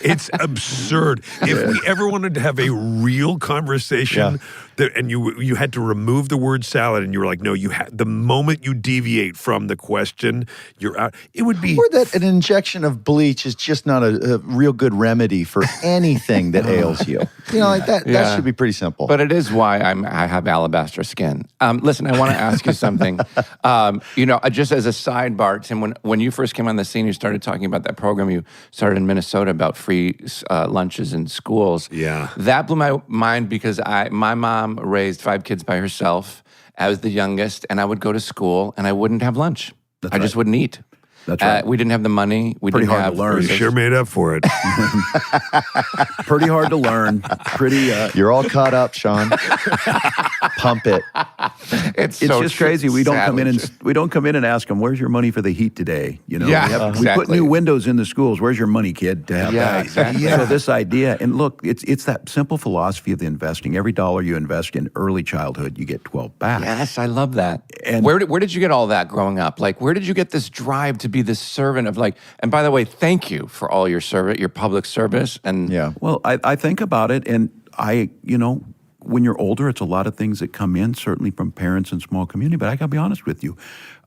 It's absurd. If we ever wanted to have a real conversation, and you had to remove the word salad, and you were like, no, the moment you deviate from the question, you're out. It would be, or that an injection of bleach is just not a real good remedy for anything that ails you. That should be pretty simple. But it is why I have alabaster skin. Listen, I want to ask you something. Just as a sidebar, Tim, when you first came on the scene, you started talking about that program you started in Minnesota about free lunches in schools. Yeah. That blew my mind because my mom raised 5 kids by herself. I was the youngest, and I would go to school, and I wouldn't have lunch. I just wouldn't eat. That's right. We didn't have the money. We Pretty didn't hard have to learn. you sure made up for it. Pretty hard to learn. You're all caught up, Sean. Pump it. It's just crazy. We don't come in and ask them, "Where's your money for the heat today?" We put new windows in the schools. Where's your money, kid? To have that. Exactly. So this idea, and look, it's that simple philosophy of the investing. Every dollar you invest in early childhood, you get 12 back. Yes, I love that. And where did you get all that growing up? Like, where did you get this drive to be this servant of and by the way, thank you for all your service, your public service. And well, I think about it, and when you're older, it's a lot of things that come in, certainly from parents and small community. But I got to be honest with you,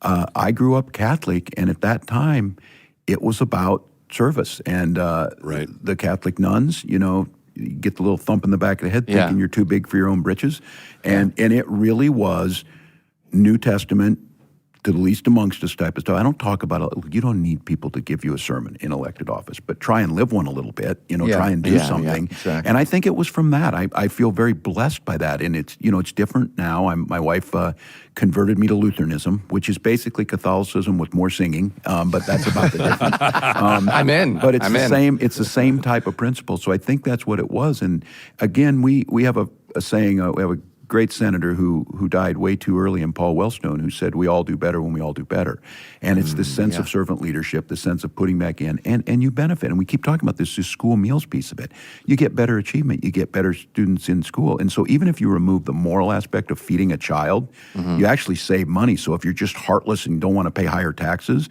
I grew up Catholic, and at that time, it was about service. And the Catholic nuns, you get the little thump in the back of the head, thinking you're too big for your own britches, and it really was New Testament to the least amongst us type of stuff. I don't talk about it. You don't need people to give you a sermon in elected office, but try and live one a little bit, try and do something. Yeah, exactly. And I think it was from that. I feel very blessed by that. And it's, it's different now. My wife converted me to Lutheranism, which is basically Catholicism with more singing. But that's about the difference. I'm in. But it's it's the same type of principle. So I think that's what it was. And again, we have a saying, we have a great senator who died way too early, and Paul Wellstone, who said, we all do better when we all do better. And it's the sense of servant leadership, the sense of putting back in, and you benefit. And we keep talking about this school meals piece of it. You get better achievement. You get better students in school. And so even if you remove the moral aspect of feeding a child, you actually save money. So if you're just heartless and don't want to pay higher taxes,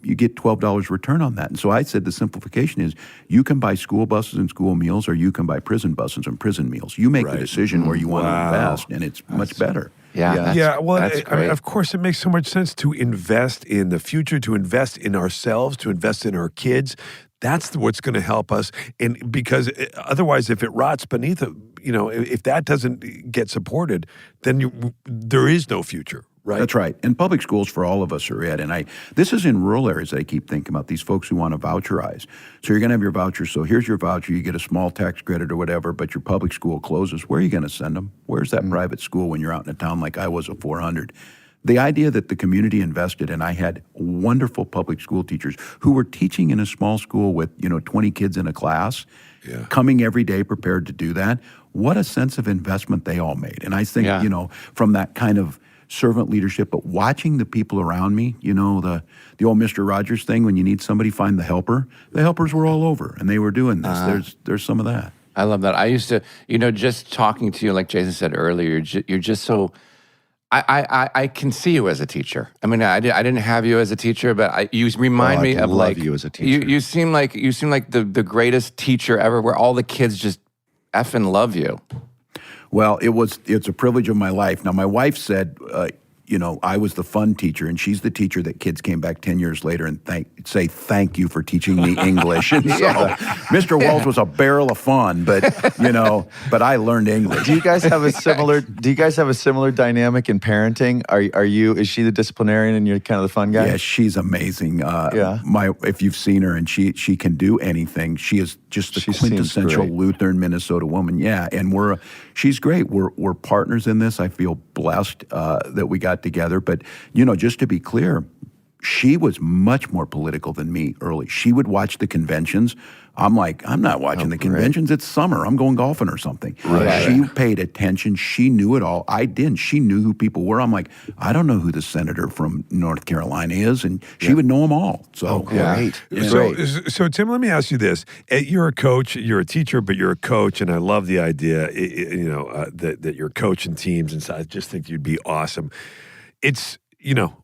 you get $12 return on that. And so I said the simplification is you can buy school buses and school meals, or you can buy prison buses and prison meals. You make the decision where you want to invest, and it's much better. Of course, it makes so much sense to invest in the future, to invest in ourselves, to invest in our kids. That's what's going to help us. And because otherwise, if it rots beneath it, if that doesn't get supported, then there is no future. Right. That's right. And public schools for all of us are it. And this is in rural areas that I keep thinking about, these folks who want to voucherize. So you're going to have your voucher. So here's your voucher. You get a small tax credit or whatever, but your public school closes. Where are you going to send them? Where's that private school when you're out in a town like I was of 400? The idea that the community invested, and I had wonderful public school teachers who were teaching in a small school with, 20 kids in a class, coming every day prepared to do that. What a sense of investment they all made. And I think, from that kind of servant leadership, but watching the people around me, the old Mr. Rogers thing, when you need somebody, find the helper. The helpers were all over, and they were doing this. There's some of that. I love that. I used to, just talking to you, like Jason said earlier, you're just so, I can see you as a teacher. I mean, I didn't have you as a teacher, but you remind me of love you as a teacher. You seem like the greatest teacher ever, where all the kids just effing love you. Well, it's a privilege of my life. Now, my wife said, I was the fun teacher, and she's the teacher that kids came back 10 years later and say thank you for teaching me English. And so Mr. Walz was a barrel of fun, but I learned English. Do you guys have a similar dynamic in parenting? Is she the disciplinarian and you're kind of the fun guy? Yeah, she's amazing. If you've seen her, and she can do anything. She is just the quintessential Lutheran Minnesota woman. Yeah, and she's great. We're partners in this. I feel blessed that we got together. But, just to be clear, she was much more political than me early. She would watch the conventions. I'm like, I'm not watching the conventions. It's summer. I'm going golfing or something. Right. She paid attention. She knew it all. I didn't. She knew who people were. I'm like, I don't know who the senator from North Carolina is. And she would know them all. So, great. So, Tim, let me ask you this. You're a coach. You're a teacher, but you're a coach. And I love the idea, that you're coaching teams. And so I just think you'd be awesome. It's,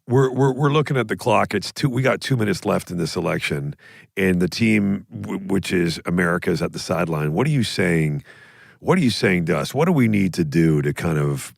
we're looking at the clock. We got 2 minutes left in this election, and the team, which is America, is at the sideline. What are you saying? What are you saying to us? What do we need to do to kind of,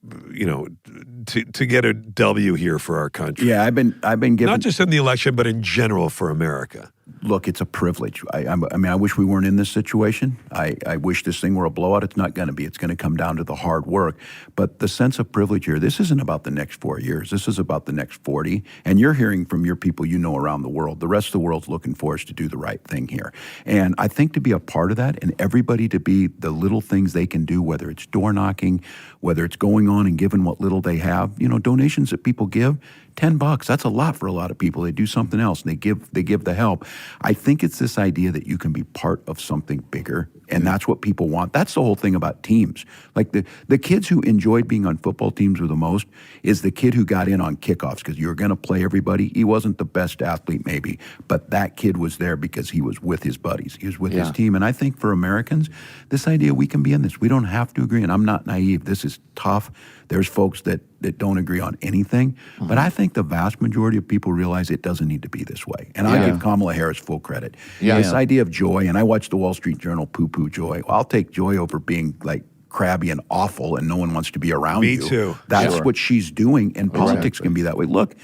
to get a W here for our country? Yeah, I've been given, not just in the election, but in general for America. Look, it's a privilege. I wish we weren't in this situation. I wish this thing were a blowout. It's not going to be. It's going to come down to the hard work. But the sense of privilege here, this isn't about the next 4 years. This is about the next 40. And you're hearing from your people around the world. The rest of the world's looking for us to do the right thing here. And I think to be a part of that, and everybody to be the little things they can do, whether it's door knocking, whether it's going on and giving what little they have, donations that people give, $10, that's a lot for a lot of people. They do something else and they give the help. I think it's this idea that you can be part of something bigger, and that's what people want. That's the whole thing about teams. Like the kids who enjoyed being on football teams the most is the kid who got in on kickoffs because you were going to play everybody. He wasn't the best athlete maybe, but that kid was there because he was with his buddies. He was with his team. And I think for Americans, this idea we can be in this. We don't have to agree, and I'm not naive. This is tough. There's folks that don't agree on anything. But I think the vast majority of people realize it doesn't need to be this way. And I give Kamala Harris full credit. This idea of joy, and I watched the Wall Street Journal poo-poo joy. Well, I'll take joy over being like crabby and awful and no one wants to be around you. Me too. That's what she's doing, and politics can be that way. Look,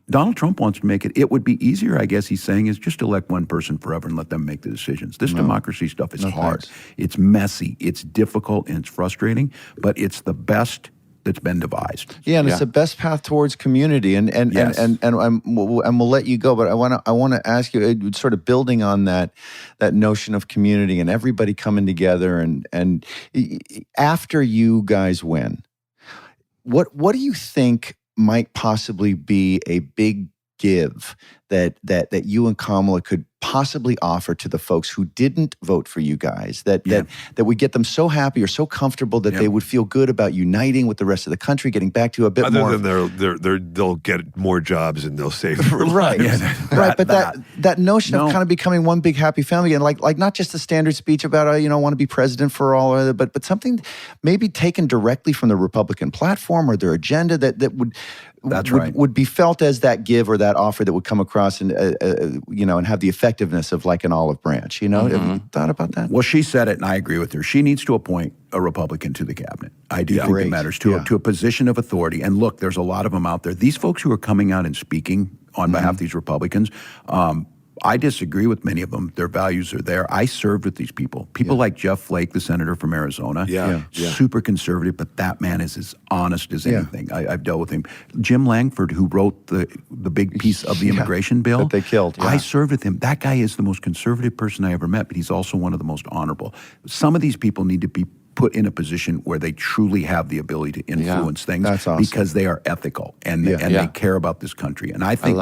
Donald Trump wants to make it. It would be easier, I guess he's saying, is just elect one person forever and let them make the decisions. This democracy stuff is hard. It's messy. It's difficult and it's frustrating, but it's the best that's been devised. Yeah, and it's the best path towards community. And we'll let you go, but I want to ask you, sort of building on that notion of community and everybody coming together. And after you guys win, what do you think might possibly be a big give that you and Kamala could possibly offer to the folks who didn't vote for you guys, that we get them so happy or so comfortable that they would feel good about uniting with the rest of the country, getting back to a bit more. Other than they'll get more jobs and they'll save more right, lives. But that notion of kind of becoming one big happy family, and like not just the standard speech about I want to be president for all, but something maybe taken directly from the Republican platform or their agenda that would. Would be felt as that give or that offer that would come across and and have the effectiveness of like an olive branch. Have you thought about that? Well, she said it, and I agree with her. She needs to appoint a Republican to the cabinet. I do think it matters to a position of authority. And look, there's a lot of them out there. These folks who are coming out and speaking on behalf of these Republicans. I disagree with many of them. Their values are there. I served with these people. People like Jeff Flake, the senator from Arizona. Super conservative, but that man is as honest as anything. I've dealt with him. Jim Langford, who wrote the big piece of the immigration bill. That they killed. I served with him. That guy is the most conservative person I ever met, but he's also one of the most honorable. Some of these people need to be put in a position where they truly have the ability to influence things because they are ethical and they care about this country. And I think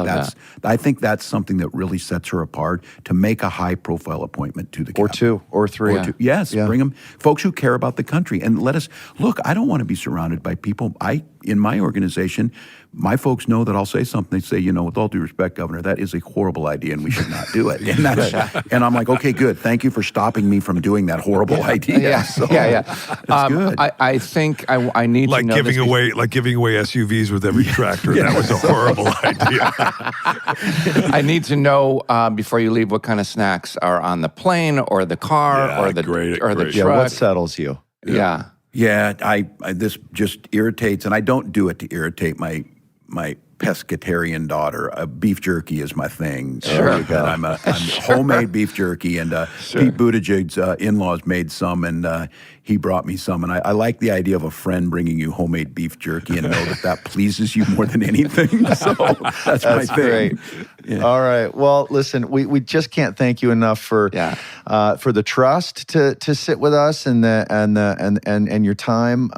that's something that really sets her apart, to make a high profile appointment to the cabinet. Or two or three. Yes, bring them folks who care about the country, and let us look. I don't want to be surrounded by people. In my organization, my folks know that I'll say something. They say, with all due respect, Governor, that is a horrible idea and we should not do it. And I'm like, okay, good. Thank you for stopping me from doing that horrible idea. It's good. I think I need to know giving away SUVs with every tractor. That was a horrible idea. I need to know before you leave what kind of snacks are on the plane or the car or the truck. Yeah, what settles you? Yeah, this just irritates, and I don't do it to irritate my pescatarian daughter. Beef jerky is my thing. Sure. I'm homemade beef jerky, and Pete Buttigieg's in-laws made some, and he brought me some. And I like the idea of a friend bringing you homemade beef jerky and know that pleases you more than anything. So that's my thing. Great. Yeah. All right. Well, listen, we just can't thank you enough for the trust to sit with us and your time.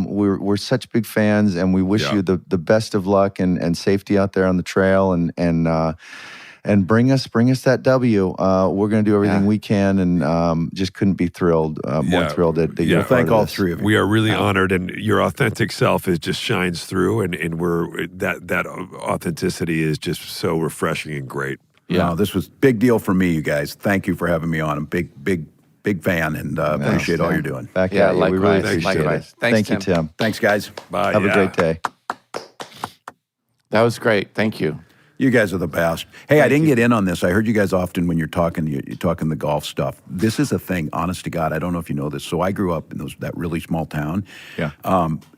We're such big fans, and we wish you the best of luck and safety out there on the trail, and bring us that W. We're going to do everything we can, and just couldn't be more thrilled that you're thank all three of you. We are really honored, and your authentic self just shines through, and we're that authenticity is just so refreshing and great. Yeah, no, this was a big deal for me, you guys. Thank you for having me on. I'm big fan, and appreciate all you're doing. Back at you. We really appreciate it. Thank you, Tim. Thanks, guys. Bye. Have a great day. That was great. Thank you. You guys are the best. Hey, I didn't get in on this. I heard you guys often when you're talking the golf stuff. This is a thing, honest to God. I don't know if you know this. So I grew up in that really small town. Yeah.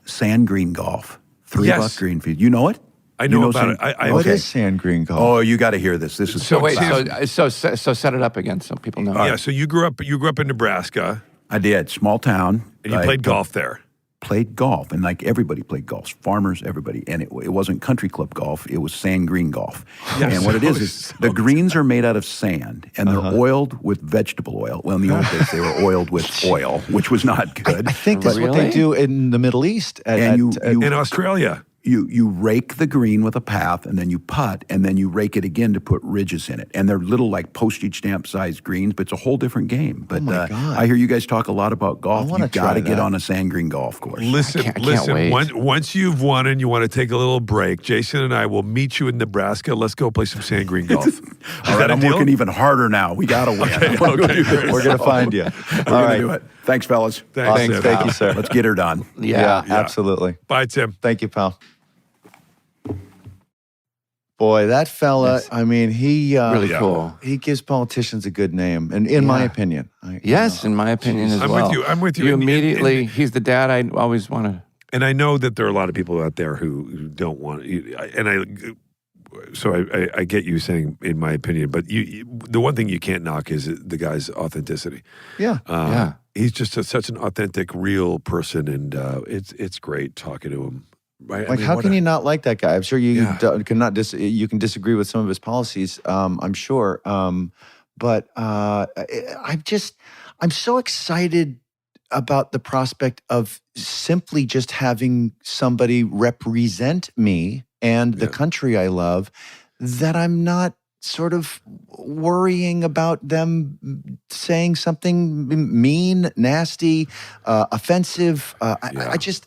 Sand green golf. $3 green fee. You know it? I know about it. What is sand green golf? Oh, you got to hear this. This is so set it up again so people know. So you grew up in Nebraska. I did. Small town. And you played golf there. Played golf, and like everybody played golf, farmers, everybody, and it wasn't country club golf, it was sand green golf. And what it is the greens are made out of sand, and they're oiled with vegetable oil. Well, in the old days, they were oiled with oil, which was not good. I think that's what they do in the Middle East. In Australia. You rake the green with a path, and then you putt, and then you rake it again to put ridges in it. And they're little like postage stamp sized greens, but it's a whole different game. But I hear you guys talk a lot about golf. You've got to get on a sand green golf course. Listen. Once you've won and you want to take a little break, Jason and I will meet you in Nebraska. Let's go play some sand green golf. All right, I'm working even harder now. We got to win. We're going to find you. We're going to do it. Thanks, fellas. Thanks. Thank you, sir. Let's get her done. Yeah, absolutely. Bye, Tim. Thank you, pal. Boy, that fella, I mean, he really cool. He gives politicians a good name, and in my opinion. In my opinion as well. I'm with you. You immediately, he's the dad I always want to. And I know that there are a lot of people out there who don't want, so I get you saying, in my opinion, but the one thing you can't knock is the guy's authenticity. Yeah. he's just such an authentic, real person, and it's great talking to him. Right? Like, how can you not like that guy? I'm sure you you can disagree with some of his policies. I'm sure, but I'm so excited about the prospect of simply just having somebody represent me and the country I love, that I'm not sort of worrying about them saying something mean, nasty, offensive.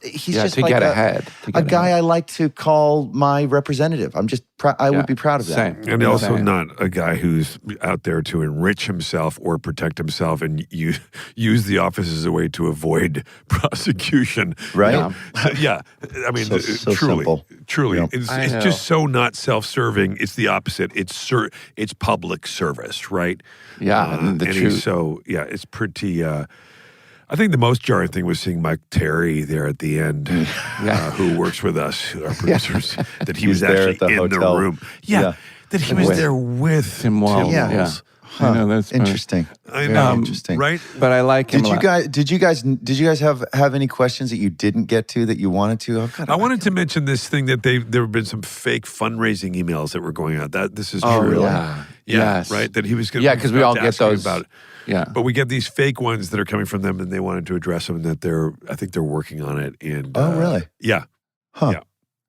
He's just to like get ahead. A guy I like to call my representative. I'm just, I would be proud of that. Same. And also not a guy who's out there to enrich himself or protect himself and use the office as a way to avoid prosecution. Right? I mean, so truly, simple. Truly. Yep. It's just so not self-serving. It's the opposite. It's public service, right? Yeah, and he's it's pretty... I think the most jarring thing was seeing Mike Terry there at the end, who works with us, our producers, that he was actually in the room. Yeah, that he was there with Tim Walz. Yeah. Huh. I know, that's interesting. I know, interesting. Right? But I like him. Did you guys have any questions that you didn't get to that you wanted to? I wanted to mention this thing that there have been some fake fundraising emails that were going out. That this is true. Really? Yeah. Yes. Right. That he was going. Yeah, because we all get those. About it. Yeah. But we get these fake ones that are coming from them, and they wanted to address them. And that I think they're working on it. And really? Yeah. Huh.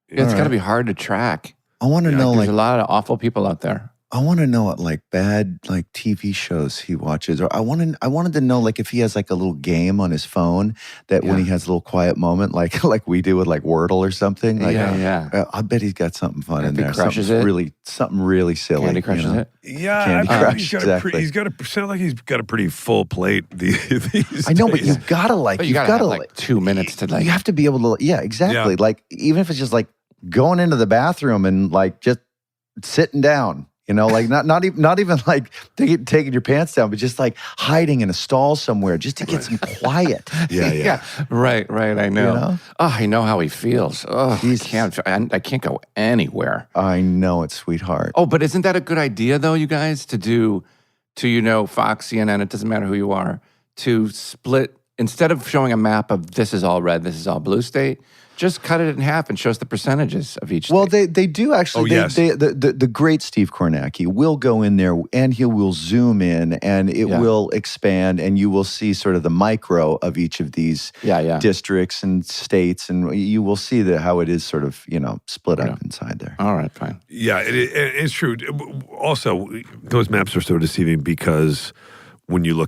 Yeah. It's got to be hard to track. I want to know, there's a lot of awful people out there. I want to know what bad TV shows he watches, or I wanted to know if he has a little game on his phone that when he has a little quiet moment, like we do with Wordle or something. I bet he's got something fun in there. Crushes something really silly. Candy Crushes it. Yeah, Candy Crush, he's got he's got a pretty full plate these I know, days. but you've got to you got to 2 minutes to You have to be able to. Yeah, exactly. Yeah. Even if it's just going into the bathroom and just sitting down. Not even taking your pants down, but just hiding in a stall somewhere just to get some quiet. Yeah. Right. I know. Oh, I know how he feels. Oh, I can't go anywhere. I know it, sweetheart. Oh, but isn't that a good idea, though, you guys, to do Fox, CNN, it doesn't matter who you are, to split, instead of showing a map of this is all red, this is all blue state, just cut it in half and show us the percentages of each state. Well, they do actually. The great Steve Kornacki will go in there and he will zoom in and it will expand and you will see sort of the micro of each of these districts and states, and you will see how it is sort of split up inside there. All right, fine. Yeah, it's true. Also, those maps are so deceiving because when you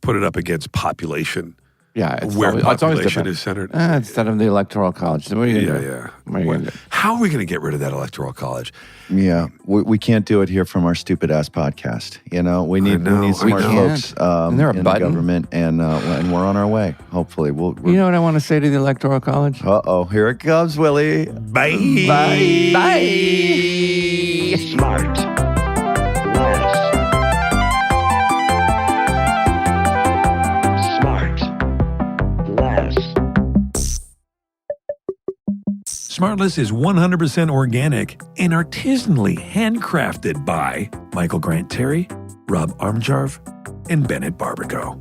put it up against population. Yeah, where population is centered. Instead of the Electoral College. So How are we going to get rid of that Electoral College? Yeah, we can't do it here from our stupid ass podcast. We need smart folks in the government, and we're on our way. Hopefully, you know what I want to say to the Electoral College? Here it comes, Willie. Bye. Bye. Bye. SmartLess. SmartLess is 100% organic and artisanally handcrafted by Michael Grant Terry, Rob Armjarv, and Bennett Barbago.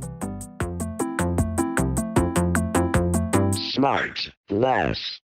SmartLess.